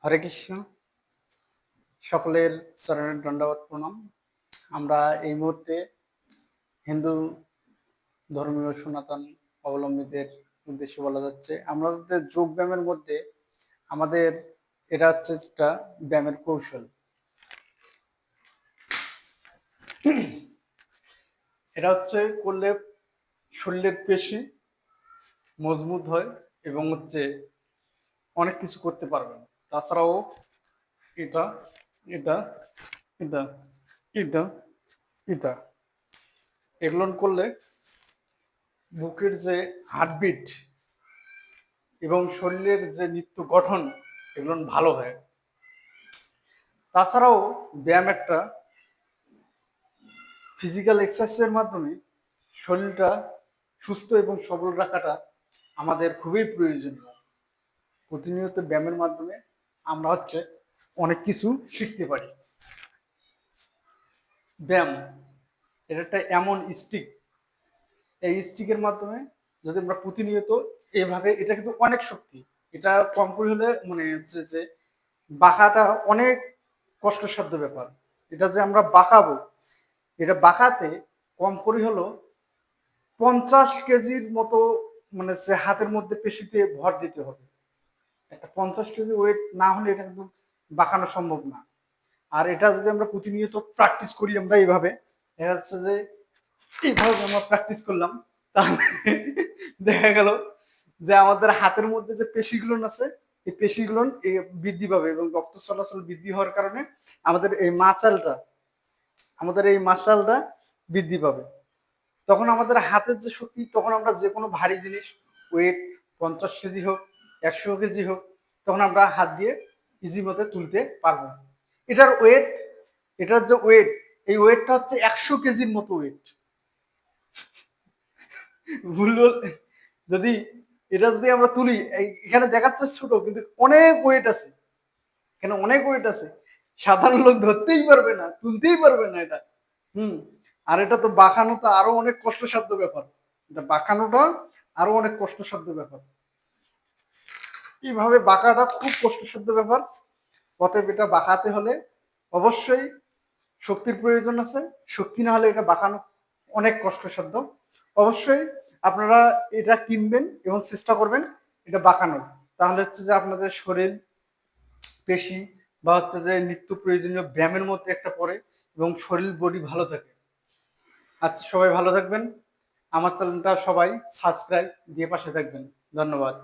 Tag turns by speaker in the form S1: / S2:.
S1: হরে কৃষ্ণ। সকলের চরণের দণ্ডবত প্রণাম। আমরা এই মুহূর্তে হিন্দু ধর্মীয় সনাতন অবলম্বীদের উদ্দেশ্যে বলা যাচ্ছে, আমাদের যোগ ব্যায়ামের মধ্যে আমাদের এটা হচ্ছে একটা ব্যায়ামের কৌশল। এটা হচ্ছে করলে শরীরের পেশি মজবুত হয় এবং অনেক কিছু করতে পারবেন। তাছাড়াও এটা এটা এটা এটা এটা এগুলো করলে বুকের যে হার্টবিট এবং শরীরের যে নিত্য গঠন এগুলো ভালো হয়। তাছাড়াও ব্যায়াম একটা ফিজিক্যাল এক্সারসাইজের মাধ্যমে শরীরটা সুস্থ এবং সবল রাখাটা আমাদের খুবই প্রয়োজনীয়। প্রতিনিয়ত ব্যায়ামের মাধ্যমে আমরা অনেক কিছু শিখতে পারি। ব্যায়াম এটা একটা এমন স্টিক, এই স্টিকের মাধ্যমে যদি আমরা প্রতিনিয়ত এইভাবে, এটা কিন্তু অনেক শক্তি, এটা কম করে হলে যে বাঁকাটা অনেক কষ্টসাধ্য ব্যাপার। এটা যে আমরা বাঁকাবো, এটা বাঁকাতে কম করে হলো 50 কেজির মতো যে হাতের মধ্যে পেশিতে ভর দিতে হবে। একটা 50 কেজি ওয়েট না হলে এটা কিন্তু বাঁকানো সম্ভব না। আর এটা যদি আমরা প্রতিনিয়ত প্র্যাকটিস করি, আমরা এইভাবে দেখা যাচ্ছে যে এইভাবে আমরা প্র্যাকটিস করলাম, তাহলে দেখা গেল যে আমাদের হাতের মধ্যে যে পেশিগুলো আছে এই পেশিগুলো বৃদ্ধি পাবে এবং রক্ত চলাচল বৃদ্ধি হওয়ার কারণে আমাদের এই মাসলটা বৃদ্ধি পাবে। তখন আমাদের হাতের যে শক্তি, তখন আমরা যে কোনো ভারী জিনিস, ওয়েট 50 কেজি হোক 100 কেজি হোক, তখন আমরা হাত দিয়ে ইজি মতো তুলতে পারবো। এটার যে ওয়েট, এই ওয়েটটা হচ্ছে 100 কেজির মতো ওয়েট। যদি এটা যদি আমরা তুলি, এখানে দেখাচ্ছে ছোট, কিন্তু অনেক ওয়েট আছে, এখানে অনেক ওয়েট আছে। সাধারণ লোক ধরতেই পারবে না, তুলতেই পারবে না এটা। আর এটা তো বাঁকানো তো আরো অনেক কষ্টসাধ্য ব্যাপার। এটা বাঁকানোটা আরো অনেক কষ্টসাধ্য ব্যাপার। এইভাবে বাঁকাটা খুব কষ্টসাধ্য ব্যাপার। অতএব এটা বাঁকাতে হলে অবশ্যই শক্তির প্রয়োজন আছে। শক্তি না হলে এটা বাঁকানো অনেক কষ্টসাধ্য। অবশ্যই আপনারা এটা কিনবেন এবং চেষ্টা করবেন এটা বাঁকানোর। তাহলে যে আপনাদের শরীর পেশি বা যে নিত্য প্রয়োজনীয় ব্যায়ামের মধ্যে একটা পড়ে এবং শরীর বডি ভালো থাকে। আচ্ছা, সবাই ভালো থাকবেন। আমার চ্যানেলটা সবাই সাবস্ক্রাইব দিয়ে পাশে থাকবেন। ধন্যবাদ।